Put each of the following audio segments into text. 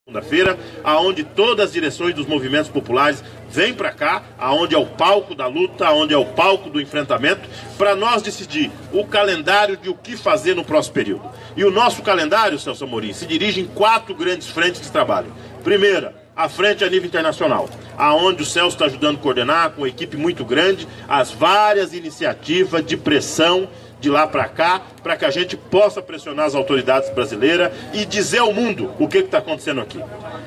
Segunda-feira, aonde todas as direções dos movimentos populares vêm para cá, aonde é o palco da luta, aonde é o palco do enfrentamento, para nós decidir o calendário de o que fazer no próximo período. E o nosso calendário, Celso Amorim, se dirige em 4 grandes frentes de trabalho. Primeira, a frente a nível internacional, aonde o Celso está ajudando a coordenar, com uma equipe muito grande, as várias iniciativas de pressão de lá para cá, para que a gente possa pressionar as autoridades brasileiras e dizer ao mundo o que está acontecendo aqui.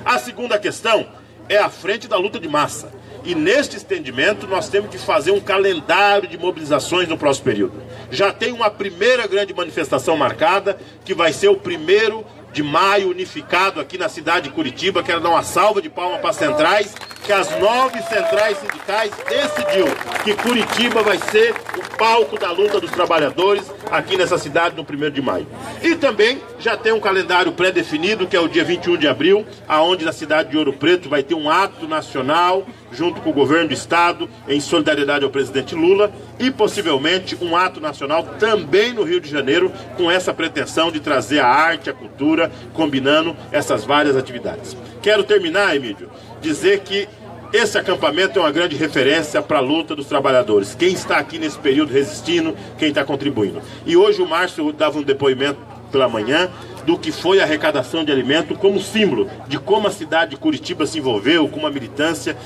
A segunda questão é a frente da luta de massa. E neste estendimento nós temos que fazer um calendário de mobilizações no próximo período. Já tem uma primeira grande manifestação marcada, que vai ser o 1º de maio unificado aqui na cidade de Curitiba. Quero dar uma salva de palmas para as centrais, que as 9 centrais sindicais decidiu que Curitiba vai ser o palco da luta dos trabalhadores aqui nessa cidade no 1º de maio. E também já tem um calendário pré-definido, que é o dia 21 de abril, aonde na cidade de Ouro Preto vai ter um ato nacional junto com o governo do estado em solidariedade ao presidente Lula e possivelmente um ato nacional também no Rio de Janeiro, com essa pretensão de trazer a arte, a cultura, combinando essas várias atividades. Quero terminar, Emílio, dizer que esse acampamento é uma grande referência para a luta dos trabalhadores. Quem está aqui nesse período resistindo, quem está contribuindo. E hoje o Márcio dava um depoimento pela manhã do que foi a arrecadação de alimento como símbolo de como a cidade de Curitiba se envolveu com uma militância.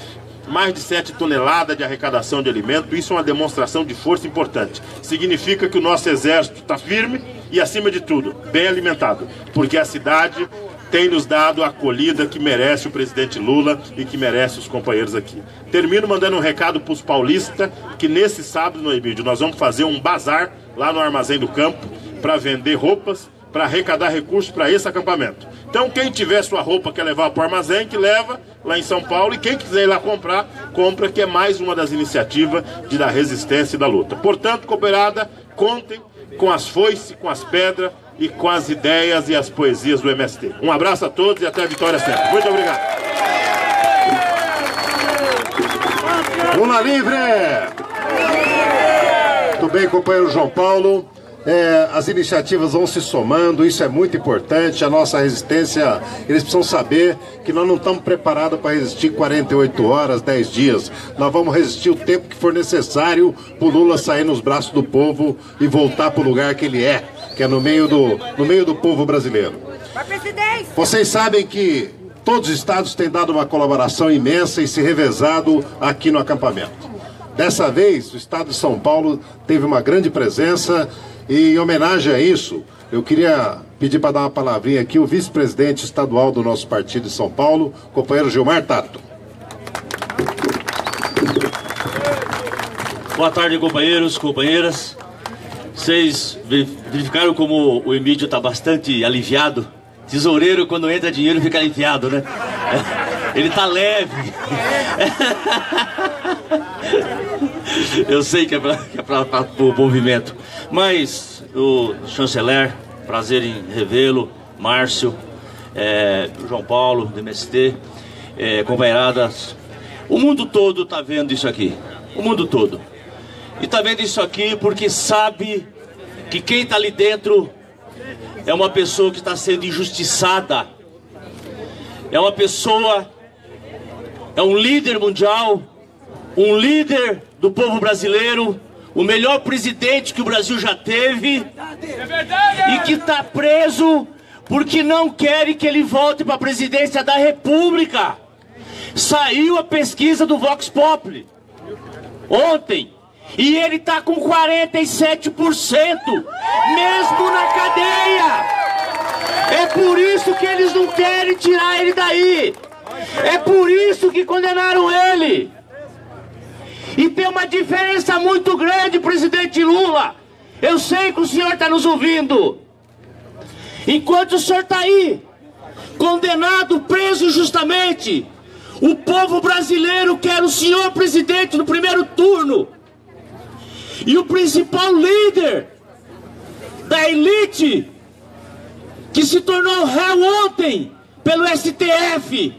Mais de 7 toneladas de arrecadação de alimento, isso é uma demonstração de força importante. Significa que o nosso exército está firme e, acima de tudo, bem alimentado, porque a cidade tem nos dado a acolhida que merece o presidente Lula e que merece os companheiros aqui. Termino mandando um recado para os paulistas, que nesse sábado, no Emílio, nós vamos fazer um bazar lá no Armazém do Campo para vender roupas, para arrecadar recursos para esse acampamento. Então quem tiver sua roupa, quer levar para o armazém, que leva lá em São Paulo, e quem quiser ir lá comprar, compra, que é mais uma das iniciativas da resistência e da luta. Portanto, cooperada, contem com as foices, com as pedras e com as ideias e as poesias do MST. Um abraço a todos e até a vitória sempre. Muito obrigado. Lula livre! Muito bem, companheiro João Paulo. As iniciativas vão se somando, isso é muito importante. A nossa resistência, eles precisam saber que nós não estamos preparados para resistir 48 horas, 10 dias. Nós vamos resistir o tempo que for necessário para o Lula sair nos braços do povo e voltar para o lugar que ele é, que é no meio do povo brasileiro. Vocês sabem que todos os estados têm dado uma colaboração imensa e se revezado aqui no acampamento. Dessa vez, o estado de São Paulo teve uma grande presença. E em homenagem a isso, eu queria pedir para dar uma palavrinha aqui o vice-presidente estadual do nosso partido de São Paulo, companheiro Gilmar Tato. Boa tarde, companheiros, companheiras. Vocês verificaram como o Emílio está bastante aliviado? Tesoureiro, quando entra dinheiro, fica aliviado, né? Ele está leve. Eu sei que é para o movimento. Mas o chanceler, prazer em revê-lo, Márcio, João Paulo, do MST, companheiradas, o mundo todo está vendo isso aqui. O mundo todo. E está vendo isso aqui porque sabe que quem está ali dentro é uma pessoa que está sendo injustiçada. É uma pessoa, é um líder mundial, um líder do povo brasileiro, o melhor presidente que o Brasil já teve, e que está preso porque não querem que ele volte para a presidência da República. Saiu a pesquisa do Vox Populi ontem, e ele está com 47%, mesmo na cadeia. É por isso que eles não querem tirar ele daí. É por isso que condenaram ele. E tem uma diferença muito grande, presidente Lula. Eu sei que o senhor está nos ouvindo. Enquanto o senhor está aí, condenado, preso injustamente, o povo brasileiro quer o senhor presidente no primeiro turno. E o principal líder da elite, que se tornou réu ontem pelo STF,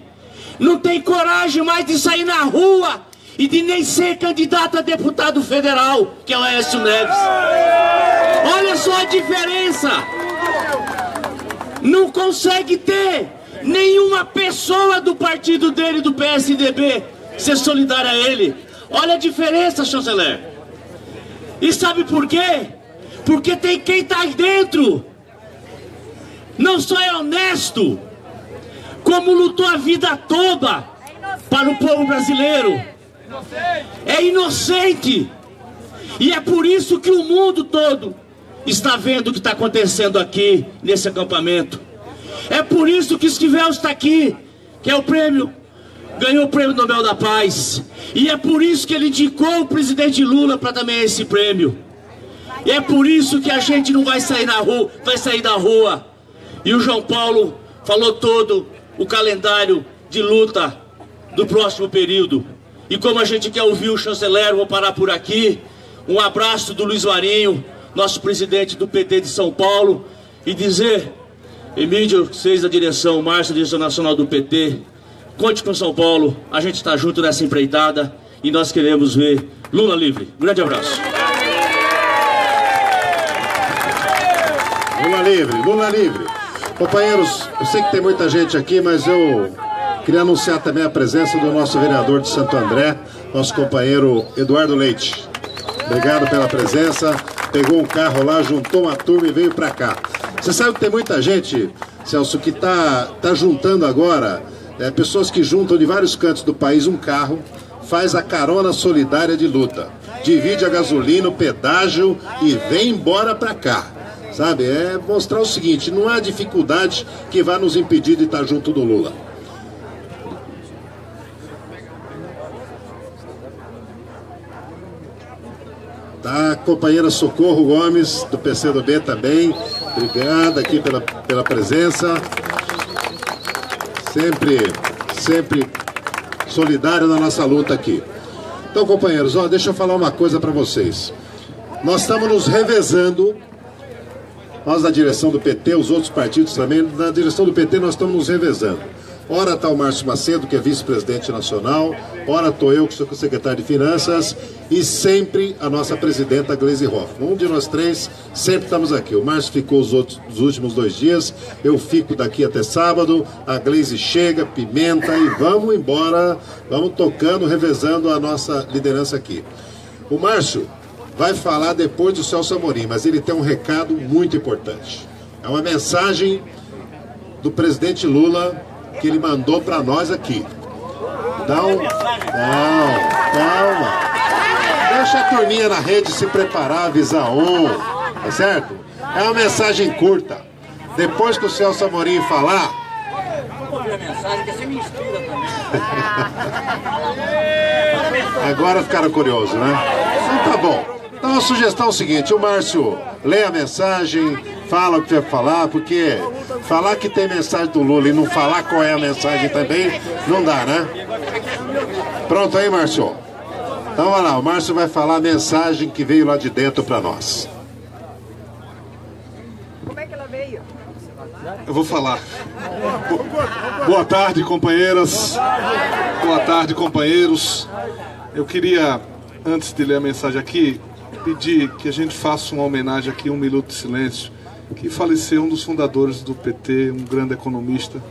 não tem coragem mais de sair na rua e de nem ser candidato a deputado federal, que é o Aécio Neves. Olha só a diferença. Não consegue ter nenhuma pessoa do partido dele, do PSDB, ser solidária a ele. Olha a diferença, chanceler. E sabe por quê? Porque tem quem está aí dentro. Não só é honesto, como lutou a vida toda para o povo brasileiro. É inocente. E é por isso que o mundo todo está vendo o que está acontecendo aqui nesse acampamento. É por isso que Esquivel está aqui, que é o prêmio, ganhou o Prêmio Nobel da Paz. E é por isso que ele indicou o presidente Lula para também esse prêmio. E é por isso que a gente não vai sair na rua, vai sair da rua. E o João Paulo falou todo o calendário de luta do próximo período. E como a gente quer ouvir o chanceler, vou parar por aqui. Um abraço do Luiz Marinho, nosso presidente do PT de São Paulo, e dizer, Emílio, vocês da direção, Márcio, da direção nacional do PT, conte com São Paulo, a gente está junto nessa empreitada e nós queremos ver Lula livre. Grande abraço. Lula livre, Lula livre. Companheiros, eu sei que tem muita gente aqui, mas eu queria anunciar também a presença do nosso vereador de Santo André, nosso companheiro Eduardo Leite. Obrigado pela presença. Pegou um carro lá, juntou uma turma e veio para cá. Você sabe que tem muita gente, Celso, que tá juntando agora, pessoas que juntam de vários cantos do país um carro, faz a carona solidária de luta. Divide a gasolina, o pedágio e vem embora para cá. Sabe, é mostrar o seguinte, não há dificuldade que vá nos impedir de estar junto do Lula. Tá, companheira Socorro Gomes, do PCdoB também, obrigado aqui pela presença. Sempre solidário na nossa luta aqui. Então, companheiros, ó, deixa eu falar uma coisa para vocês. Nós estamos nos revezando. Nós da direção do PT, os outros partidos também, na direção do PT nós estamos nos revezando. Ora está o Márcio Macedo, que é vice-presidente nacional, ora estou eu, que sou secretário de Finanças, e sempre a nossa presidenta Gleisi Hoffmann. Um de nós três sempre estamos aqui. O Márcio ficou os últimos 2 dias, eu fico daqui até sábado, a Gleisi chega, pimenta e vamos embora, vamos tocando, revezando a nossa liderança aqui. O Márcio vai falar depois do Celso Amorim, mas ele tem um recado muito importante. É uma mensagem do presidente Lula que ele mandou para nós aqui. Então, calma. Deixa a turminha na rede se preparar, avisar tá certo? É uma mensagem curta. Depois que o Celso Amorim falar... Agora ficaram curiosos, né? Então tá bom. Então a sugestão é o seguinte, o Márcio lê a mensagem, fala o que vai falar, porque falar que tem mensagem do Lula e não falar qual é a mensagem também, não dá, né? Pronto aí, Márcio? Então vai lá, o Márcio vai falar a mensagem que veio lá de dentro para nós. Como é que ela veio? Eu vou falar. Boa tarde, companheiras. Boa tarde, companheiros. Eu queria, antes de ler a mensagem aqui, pedir que a gente faça uma homenagem aqui, 1 minuto de silêncio, que faleceu um dos fundadores do PT, um grande economista,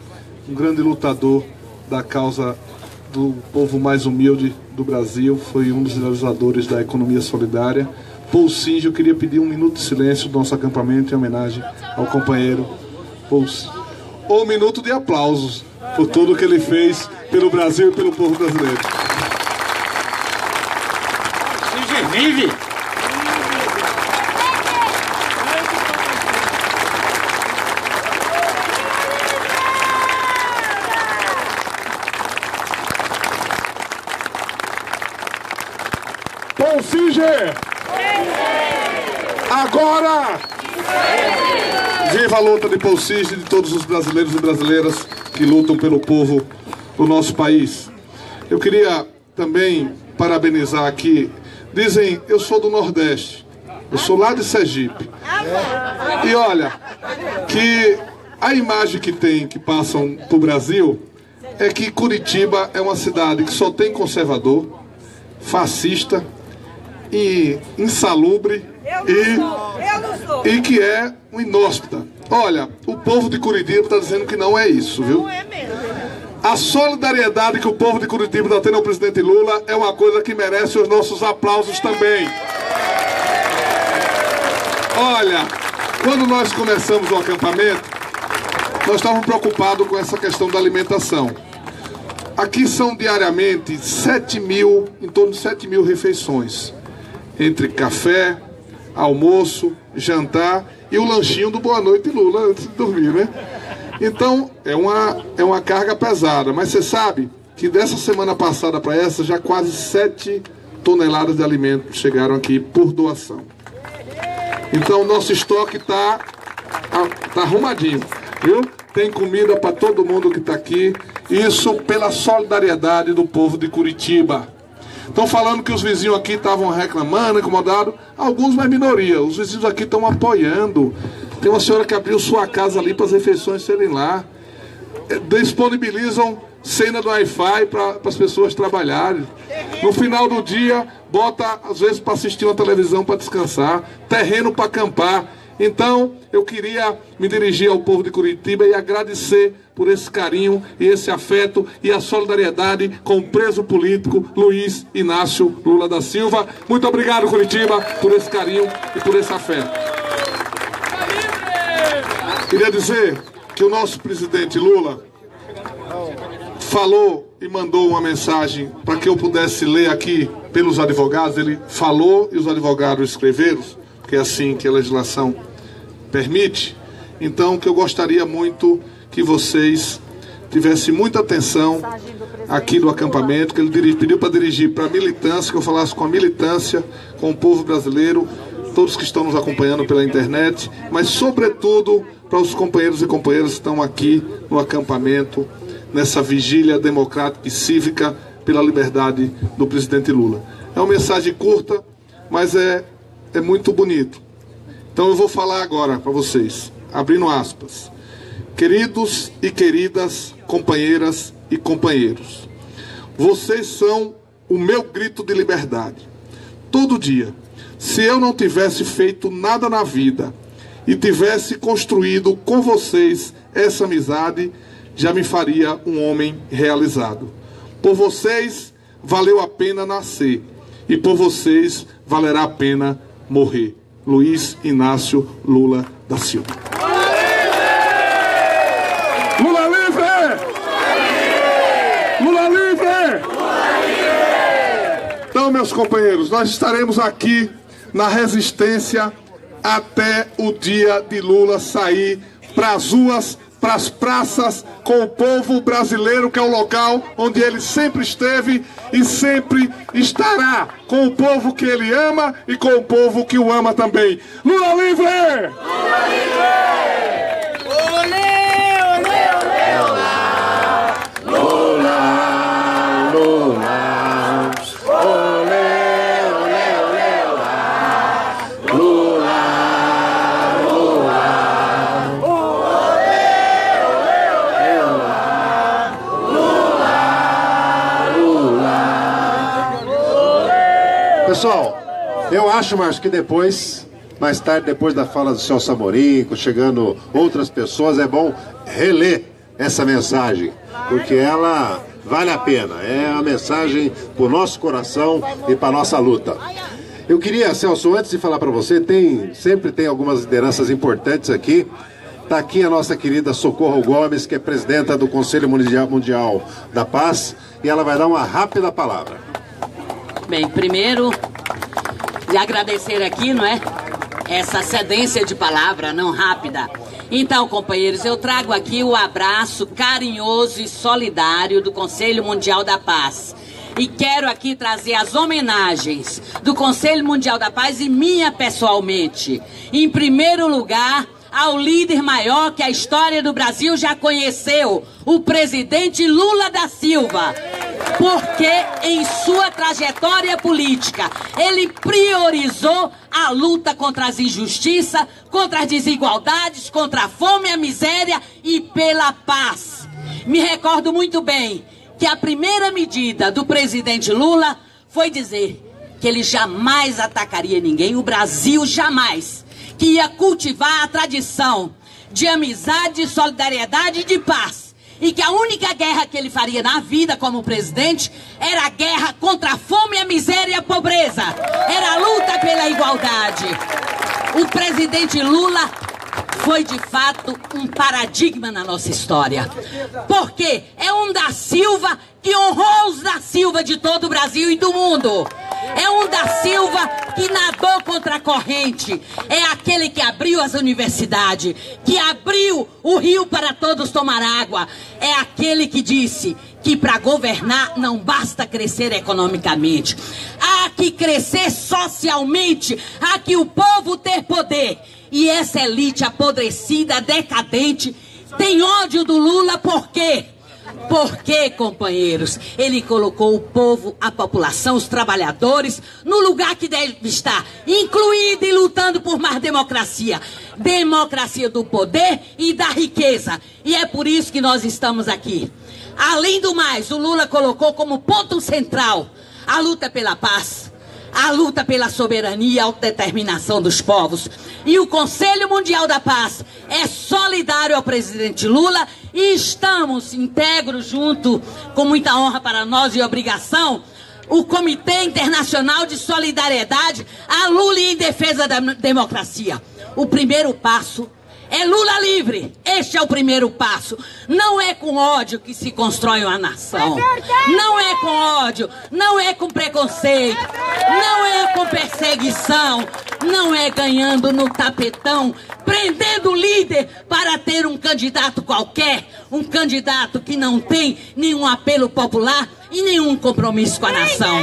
um grande lutador da causa do povo mais humilde do Brasil, foi um dos realizadores da economia solidária. Paul Singer, eu queria pedir 1 minuto de silêncio do nosso acampamento em homenagem ao companheiro Paul Singer. Ou 1 minuto de aplausos por tudo que ele fez pelo Brasil e pelo povo brasileiro. Singer vive! Paul Singer! Agora! Viva a luta de Paul Singer e de todos os brasileiros e brasileiras que lutam pelo povo do nosso país. Eu queria também parabenizar aqui. Dizem, eu sou do Nordeste, eu sou lá de Sergipe. E olha, que a imagem que passam pro Brasil é que Curitiba é uma cidade que só tem conservador, fascista e insalubre e que é um inóspita. Olha, o povo de Curitiba está dizendo que não é isso, viu? Não é mesmo. A solidariedade que o povo de Curitiba está tendo ao presidente Lula é uma coisa que merece os nossos aplausos também. Olha, quando nós começamos o acampamento, nós estávamos preocupados com essa questão da alimentação. Aqui são diariamente em torno de 7 mil refeições, entre café, almoço, jantar e o lanchinho do Boa Noite Lula antes de dormir, né? Então, é uma carga pesada, mas você sabe que dessa semana passada para essa, já quase 7 toneladas de alimento chegaram aqui por doação. Então, o nosso estoque tá arrumadinho, viu? Tem comida para todo mundo que está aqui, isso pela solidariedade do povo de Curitiba. Estão falando que os vizinhos aqui estavam reclamando, incomodados, alguns, mas minoria. Os vizinhos aqui estão apoiando. Tem uma senhora que abriu sua casa ali para as refeições serem lá. Disponibilizam cena do Wi-Fi para as pessoas trabalharem. No final do dia, bota às vezes para assistir uma televisão para descansar, terreno para acampar. Então, eu queria me dirigir ao povo de Curitiba e agradecer por esse carinho e esse afeto e a solidariedade com o preso político Luiz Inácio Lula da Silva. Muito obrigado, Curitiba, por esse carinho e por esse afeto. Queria dizer que o nosso presidente Lula falou e mandou uma mensagem para que eu pudesse ler aqui pelos advogados. Ele falou e os advogados escreveram, porque é assim que a legislação permite. Então, que eu gostaria muito que vocês tivessem muita atenção aqui do acampamento, que ele pediu para dirigir para a militância, que eu falasse com a militância, com o povo brasileiro, todos que estão nos acompanhando pela internet, mas sobretudo para os companheiros e companheiras que estão aqui no acampamento, nessa vigília democrática e cívica pela liberdade do presidente Lula. É uma mensagem curta, mas é muito bonito. Então eu vou falar agora para vocês, abrindo aspas. Queridos e queridas companheiras e companheiros, vocês são o meu grito de liberdade. Todo dia, se eu não tivesse feito nada na vida e tivesse construído com vocês essa amizade, já me faria um homem realizado. Por vocês valeu a pena nascer e por vocês valerá a pena morrer. Luiz Inácio Lula da Silva. Lula livre! Lula livre! Então, meus companheiros, nós estaremos aqui na resistência até o dia de Lula sair para as ruas, para as praças, com o povo brasileiro, que é o local onde ele sempre esteve e sempre estará, com o povo que ele ama e com o povo que o ama também. Lula livre! Lula livre! Olê, olê, olê, olá! Lula, Lula, olê, olê, olê, olá! Lula, pessoal, eu acho, Márcio, que mais tarde, depois da fala do Celso Amorim, chegando outras pessoas, é bom reler essa mensagem, porque ela vale a pena. É uma mensagem para o nosso coração e para a nossa luta. Eu queria, Celso, antes de falar para você, sempre tem algumas lideranças importantes aqui. Está aqui a nossa querida Socorro Gomes, que é presidenta do Conselho Mundial da Paz, e ela vai dar uma rápida palavra. Bem, primeiro, de agradecer aqui, não é? Essa cedência de palavra, não rápida. Então, companheiros, eu trago aqui o abraço carinhoso e solidário do Conselho Mundial da Paz. E quero aqui trazer as homenagens do Conselho Mundial da Paz e minha pessoalmente. Em primeiro lugar, ao líder maior que a história do Brasil já conheceu, o presidente Lula da Silva. Porque em sua trajetória política, ele priorizou a luta contra as injustiças, contra as desigualdades, contra a fome e a miséria e pela paz. Me recordo muito bem que a primeira medida do presidente Lula foi dizer que ele jamais atacaria ninguém, o Brasil jamais, que ia cultivar a tradição de amizade, de solidariedade e de paz. E que a única guerra que ele faria na vida como presidente era a guerra contra a fome, a miséria e a pobreza. Era a luta pela igualdade. O presidente Lula foi de fato um paradigma na nossa história. Porque é um da Silva que honrou os da Silva de todo o Brasil e do mundo. É um da Silva que nadou contra a corrente. É aquele que abriu as universidades, que abriu o rio para todos tomar água. É aquele que disse que para governar não basta crescer economicamente. Há que crescer socialmente, há que o povo ter poder. E essa elite apodrecida, decadente, tem ódio do Lula por quê? Porque, companheiros, ele colocou o povo, a população, os trabalhadores no lugar que deve estar, incluído e lutando por mais democracia. Democracia do poder e da riqueza. E é por isso que nós estamos aqui. Além do mais, o Lula colocou como ponto central a luta pela paz, a luta pela soberania e autodeterminação dos povos. E o Conselho Mundial da Paz é solidário ao presidente Lula e estamos íntegros junto, com muita honra para nós e obrigação, o Comitê Internacional de Solidariedade a Lula e em defesa da democracia. O primeiro passo é Lula livre. Este é o primeiro passo. Não é com ódio que se constrói uma nação. Não é com ódio, não é com preconceito, não é com perseguição, não é ganhando no tapetão, prendendo o líder para ter um candidato qualquer, um candidato que não tem nenhum apelo popular e nenhum compromisso com a nação.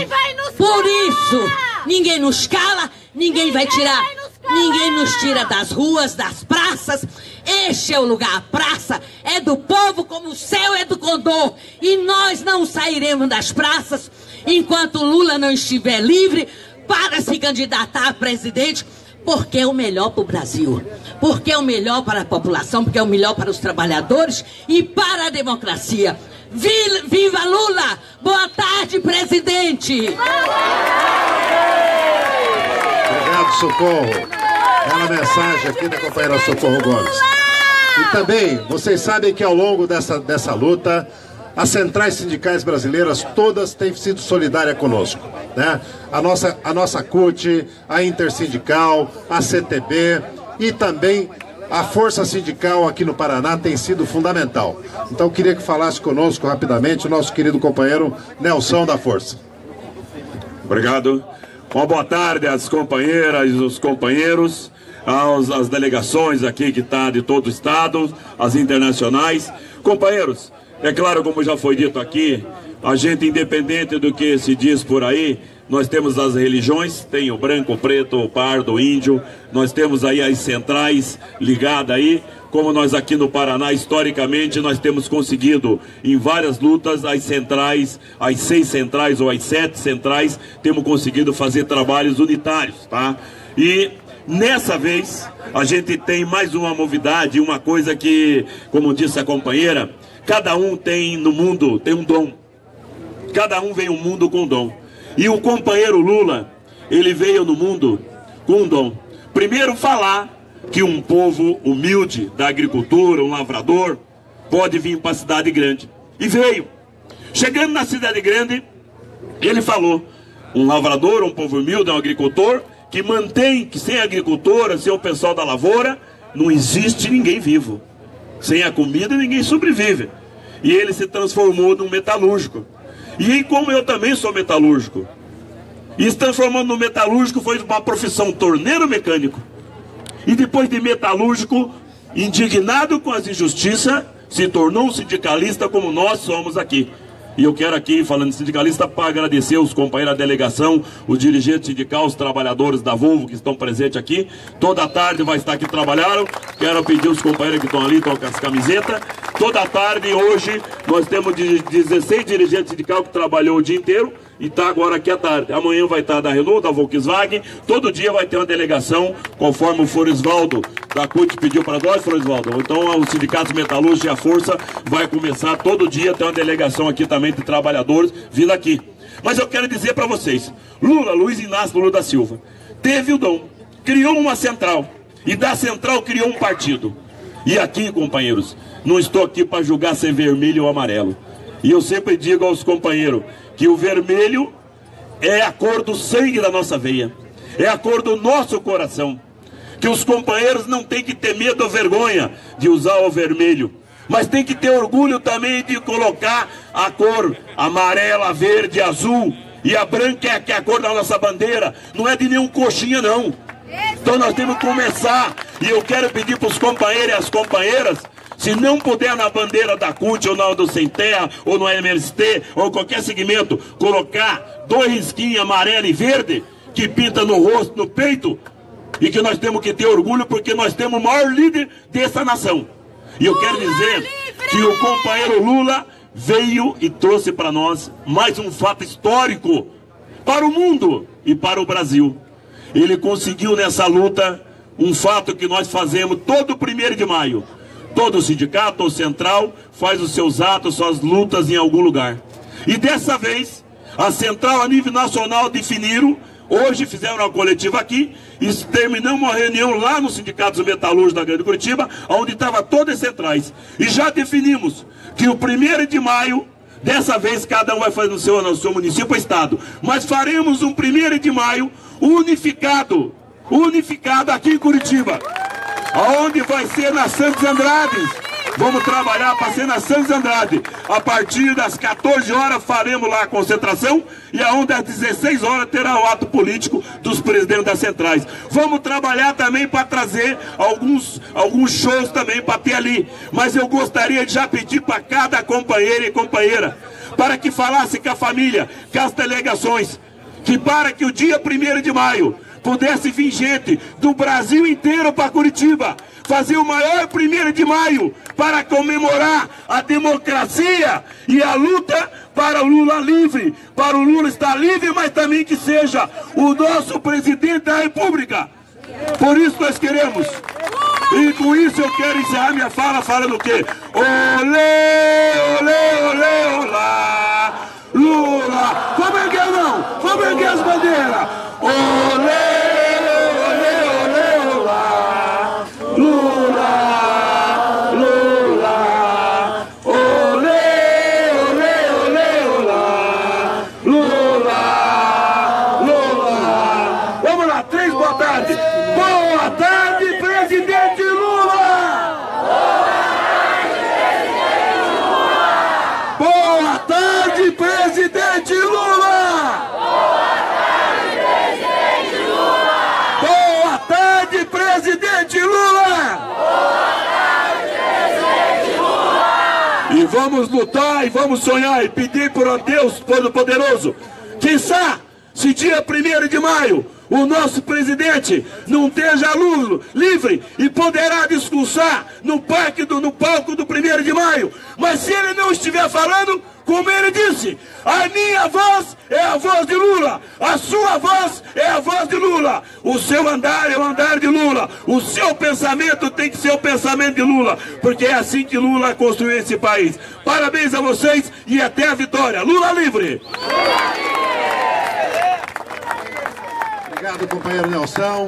Por isso, ninguém nos cala, ninguém vai tirar. Ninguém nos tira das ruas, das praças. Este é o lugar. A praça é do povo como o céu é do condor. E nós não sairemos das praças enquanto Lula não estiver livre para se candidatar a presidente, porque é o melhor para o Brasil, porque é o melhor para a população, porque é o melhor para os trabalhadores e para a democracia. Viva Lula! Boa tarde, presidente! Obrigado, Socorro. É uma mensagem aqui da companheira Socorro Gomes. E também, vocês sabem que ao longo dessa luta, as centrais sindicais brasileiras todas têm sido solidárias conosco, né? A nossa CUT, a Intersindical, a CTB e também a Força Sindical aqui no Paraná tem sido fundamental. Então eu queria que falasse conosco rapidamente o nosso querido companheiro Nelson da Força. Obrigado. Uma boa tarde às companheiras e os companheiros, às delegações aqui que estão de todo o estado, as internacionais. Companheiros, é claro, como já foi dito aqui, a gente, independente do que se diz por aí, nós temos as religiões, tem o branco, o preto, o pardo, o índio, nós temos aí as centrais ligadas aí, como nós aqui no Paraná, historicamente, nós temos conseguido, em várias lutas, as centrais, as 6 centrais ou as 7 centrais, temos conseguido fazer trabalhos unitários, tá? E nessa vez, a gente tem mais uma novidade, uma coisa que, como disse a companheira, cada um tem no mundo, tem um dom. Cada um veio ao mundo com um dom. E o companheiro Lula, ele veio no mundo com um dom. Primeiro, falar que um povo humilde da agricultura, um lavrador, pode vir para a cidade grande. E veio. Chegando na cidade grande, ele falou, um lavrador, um povo humilde, um agricultor, que mantém, que sem agricultura, sem o pessoal da lavoura, não existe ninguém vivo. Sem a comida, ninguém sobrevive. E ele se transformou num metalúrgico. E como eu também sou metalúrgico, e se transformando no metalúrgico foi uma profissão torneiro mecânico. E depois de metalúrgico, indignado com as injustiças, se tornou um sindicalista como nós somos aqui. E eu quero aqui, falando de sindicalista, para agradecer os companheiros da delegação, os dirigentes sindicais, os trabalhadores da Volvo que estão presentes aqui. Toda tarde vai estar aqui trabalhando. Quero pedir os companheiros que estão ali, estão com as camisetas. Toda tarde, hoje, nós temos 16 dirigentes sindicais que trabalhou o dia inteiro e está agora aqui à tarde. Amanhã vai estar da Renault, da Volkswagen. Todo dia vai ter uma delegação, conforme o Florisvaldo da CUT pediu para nós, Florisvaldo. Então, os sindicatos metalúrgicos e a Força vai começar todo dia, ter uma delegação aqui também de trabalhadores vindo aqui. Mas eu quero dizer para vocês, Lula, Luiz Inácio Lula da Silva, teve o dom, criou uma central, e da central criou um partido. E aqui, companheiros, não estou aqui para julgar se é vermelho ou amarelo. E eu sempre digo aos companheiros que o vermelho é a cor do sangue da nossa veia, é a cor do nosso coração. Que os companheiros não têm que ter medo ou vergonha de usar o vermelho, mas tem que ter orgulho também de colocar a cor amarela, verde, azul, e a branca que é a cor da nossa bandeira, não é de nenhum coxinha não. Então nós temos que começar, e eu quero pedir para os companheiros e as companheiras, se não puder na bandeira da CUT, ou na do Sem Terra, ou no MST, ou qualquer segmento, colocar 2 risquinhos amarelo e verde, que pinta no rosto, no peito, e que nós temos que ter orgulho, porque nós temos o maior líder dessa nação. E eu quero dizer que o companheiro Lula veio e trouxe para nós mais um fato histórico para o mundo e para o Brasil. Ele conseguiu nessa luta um fato que nós fazemos todo 1º de maio. Todo sindicato ou central faz os seus atos, suas lutas em algum lugar. E dessa vez, a central a nível nacional definiram, hoje fizeram uma coletiva aqui, e terminamos uma reunião lá no Sindicato dos Metalúrgicos da Grande Curitiba, onde estavam todas as centrais. E já definimos que o 1º de maio, dessa vez cada um vai fazer no seu município ou estado, mas faremos um 1º de maio unificado aqui em Curitiba, aonde vai ser na Santos Andrades. Vamos trabalhar para ser na Santos Andrade. A partir das 14 horas faremos lá a concentração, e aonde às 16 horas terá o ato político dos presidentes das centrais. Vamos trabalhar também para trazer alguns shows também para ter ali. Mas eu gostaria de já pedir para cada companheiro e companheira, para que falasse com a família, com as delegações, que para que o dia 1º de maio pudesse vir gente do Brasil inteiro para Curitiba, fazer o maior 1º de maio para comemorar a democracia e a luta para o Lula livre, para o Lula estar livre, mas também que seja o nosso presidente da República. Por isso nós queremos. E com isso eu quero encerrar minha fala falando o quê? Olê, olê, olê, olá, Lula! Vamos erguer a mão, vamos erguer as bandeiras! Olê! E vamos lutar e vamos sonhar e pedir por Deus Todo-Poderoso, quiçá, se dia 1º de maio o nosso presidente não esteja livre e poderá discursar no palco do 1º de maio, mas se ele não estiver falando, como ele disse, a minha voz é a voz de Lula, a sua voz é a voz de Lula, o seu andar é o andar de Lula, o seu pensamento tem que ser o pensamento de Lula, porque é assim que Lula construiu esse país. Parabéns a vocês e até a vitória. Lula livre! Obrigado, companheiro Nelson.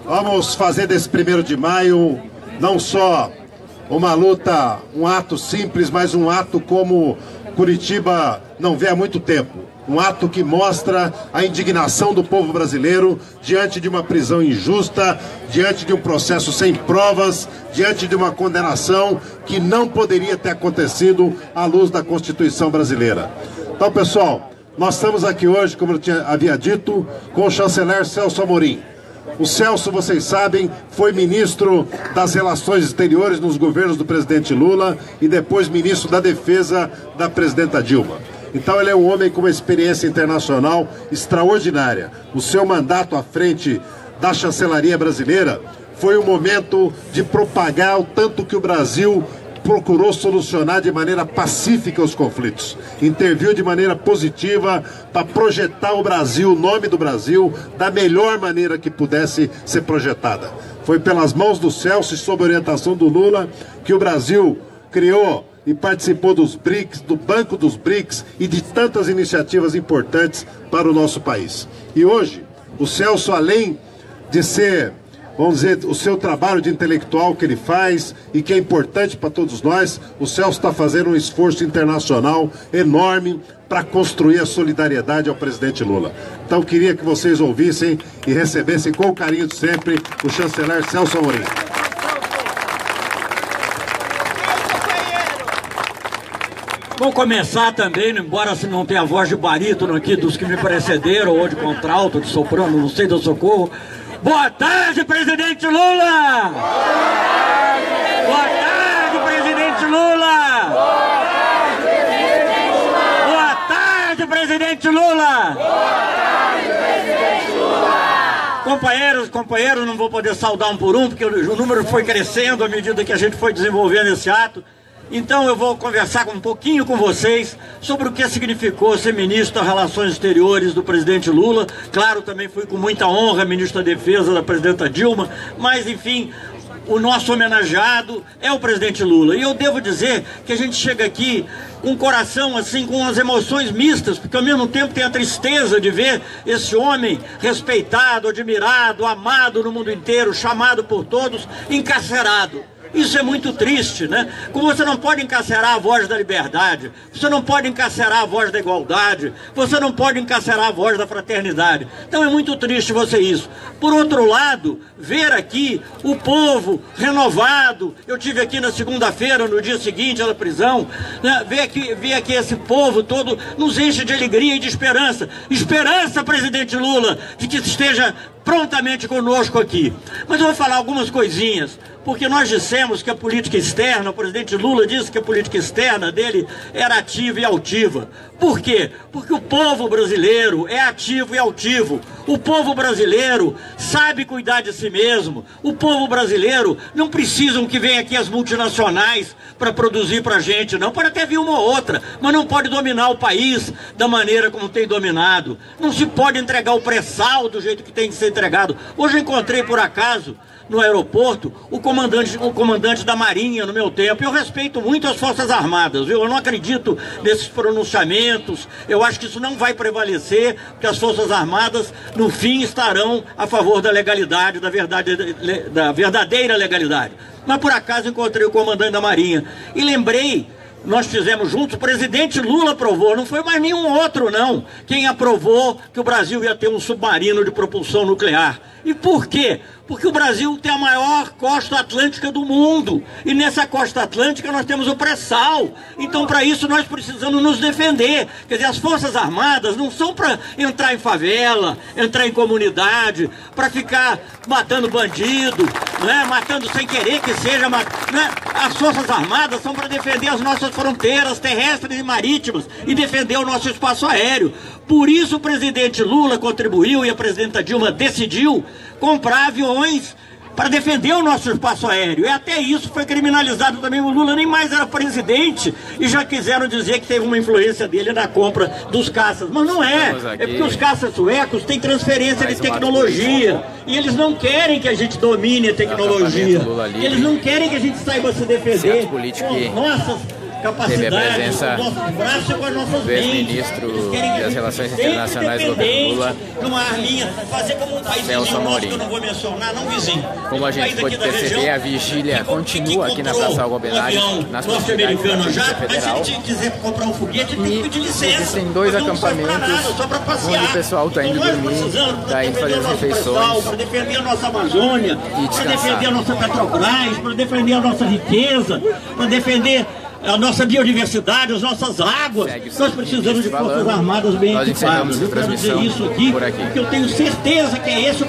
Vamos fazer desse 1º de maio não só uma luta, um ato simples, mas um ato como Curitiba não vê há muito tempo. Um ato que mostra a indignação do povo brasileiro diante de uma prisão injusta, diante de um processo sem provas, diante de uma condenação que não poderia ter acontecido à luz da Constituição brasileira. Então, pessoal, nós estamos aqui hoje, como eu havia dito, com o chanceler Celso Amorim. O Celso, vocês sabem, foi ministro das Relações Exteriores nos governos do presidente Lula e depois ministro da Defesa da presidenta Dilma. Então ele é um homem com uma experiência internacional extraordinária. O seu mandato à frente da chancelaria brasileira foi um momento de propagar o tanto que o Brasil procurou solucionar de maneira pacífica os conflitos, interviu de maneira positiva para projetar o Brasil, o nome do Brasil, da melhor maneira que pudesse ser projetada. Foi pelas mãos do Celso e sob orientação do Lula que o Brasil criou e participou dos BRICS, do Banco dos BRICS e de tantas iniciativas importantes para o nosso país. E hoje, o Celso, além de ser vamos dizer, o seu trabalho de intelectual que ele faz e que é importante para todos nós. O Celso está fazendo um esforço internacional enorme para construir a solidariedade ao presidente Lula. Então queria que vocês ouvissem e recebessem com o carinho de sempre o chanceler Celso Amorim. Vou começar também, embora se não tenha a voz de barítono aqui dos que me precederam, ou de contralto, de soprano, não sei, do socorro. Boa tarde, presidente Lula! Boa tarde, presidente Lula! Boa tarde, presidente Lula! Companheiros, não vou poder saudar um por um, porque o número foi crescendo à medida que a gente foi desenvolvendo esse ato. Então eu vou conversar um pouquinho com vocês sobre o que significou ser ministro das Relações Exteriores do presidente Lula. Claro, também fui com muita honra ministro da Defesa da presidenta Dilma, mas enfim, o nosso homenageado é o presidente Lula. E eu devo dizer que a gente chega aqui com o coração assim, com as emoções mistas, porque ao mesmo tempo tem a tristeza de ver esse homem respeitado, admirado, amado no mundo inteiro, chamado por todos, encarcerado. Isso é muito triste, né? Como você não pode encarcerar a voz da liberdade, você não pode encarcerar a voz da igualdade, você não pode encarcerar a voz da fraternidade. Então é muito triste você isso. Por outro lado, ver aqui o povo renovado, eu tive aqui na segunda-feira, no dia seguinte da prisão, né? Ver aqui esse povo todo nos enche de alegria e de esperança. Esperança, presidente Lula, de que esteja prontamente conosco aqui. Mas eu vou falar algumas coisinhas, porque nós dissemos que a política externa, o presidente Lula disse que a política externa dele era ativa e altiva. Por quê? Porque o povo brasileiro é ativo e altivo. O povo brasileiro sabe cuidar de si mesmo. O povo brasileiro não precisam que venham aqui as multinacionais para produzir para a gente, não. Pode até vir uma ou outra, mas não pode dominar o país da maneira como tem dominado. Não se pode entregar o pré-sal do jeito que tem que ser entregado. Hoje eu encontrei por acaso no aeroporto o comandante da Marinha no meu tempo. Eu respeito muito as Forças Armadas, viu? Eu não acredito nesses pronunciamentos, eu acho que isso não vai prevalecer, porque as Forças Armadas no fim estarão a favor da legalidade, da verdadeira legalidade. Mas por acaso encontrei o comandante da Marinha e lembrei, nós fizemos juntos, o presidente Lula aprovou, não foi mais nenhum outro não, quem aprovou que o Brasil ia ter um submarino de propulsão nuclear. E por quê? Porque o Brasil tem a maior costa atlântica do mundo. E nessa costa atlântica nós temos o pré-sal. Então para isso nós precisamos nos defender. Quer dizer, as Forças Armadas não são para entrar em favela, entrar em comunidade, para ficar matando bandido, né? Matando sem querer que seja. Né? As Forças Armadas são para defender as nossas fronteiras terrestres e marítimas e defender o nosso espaço aéreo. Por isso o presidente Lula contribuiu e a presidenta Dilma decidiu comprar aviões para defender o nosso espaço aéreo. E até isso foi criminalizado também. O Lula nem mais era presidente e já quiseram dizer que teve uma influência dele na compra dos caças. Mas não é. É porque os caças suecos têm transferência de tecnologia. E eles não querem que a gente domine a tecnologia. Eles não querem que a gente saiba se defender com nossas capacidades, com nossos braços e com as nossas mentes. Ministro das Relações Internacionais do governo Lula, numa arminha, fazer como um país vizinho nosso, que eu não vou mencionar, não vizinho. Como a gente pode perceber, a vigília continua aqui na Praça Albernaz, nas proximidades da Polícia Federal. Mas se ele quiser comprar um foguete, ele tem que pedir licença. Existem dois acampamentos onde o pessoal está indo dormir, está indo fazer as refeições, para defender a nossa Amazônia, para defender a nossa Petrobras, para defender a nossa riqueza, para defender a nossa biodiversidade, as nossas águas. Nós precisamos de Forças Armadas bem equipadas. Eu quero dizer isso aqui, porque eu tenho certeza que é esse o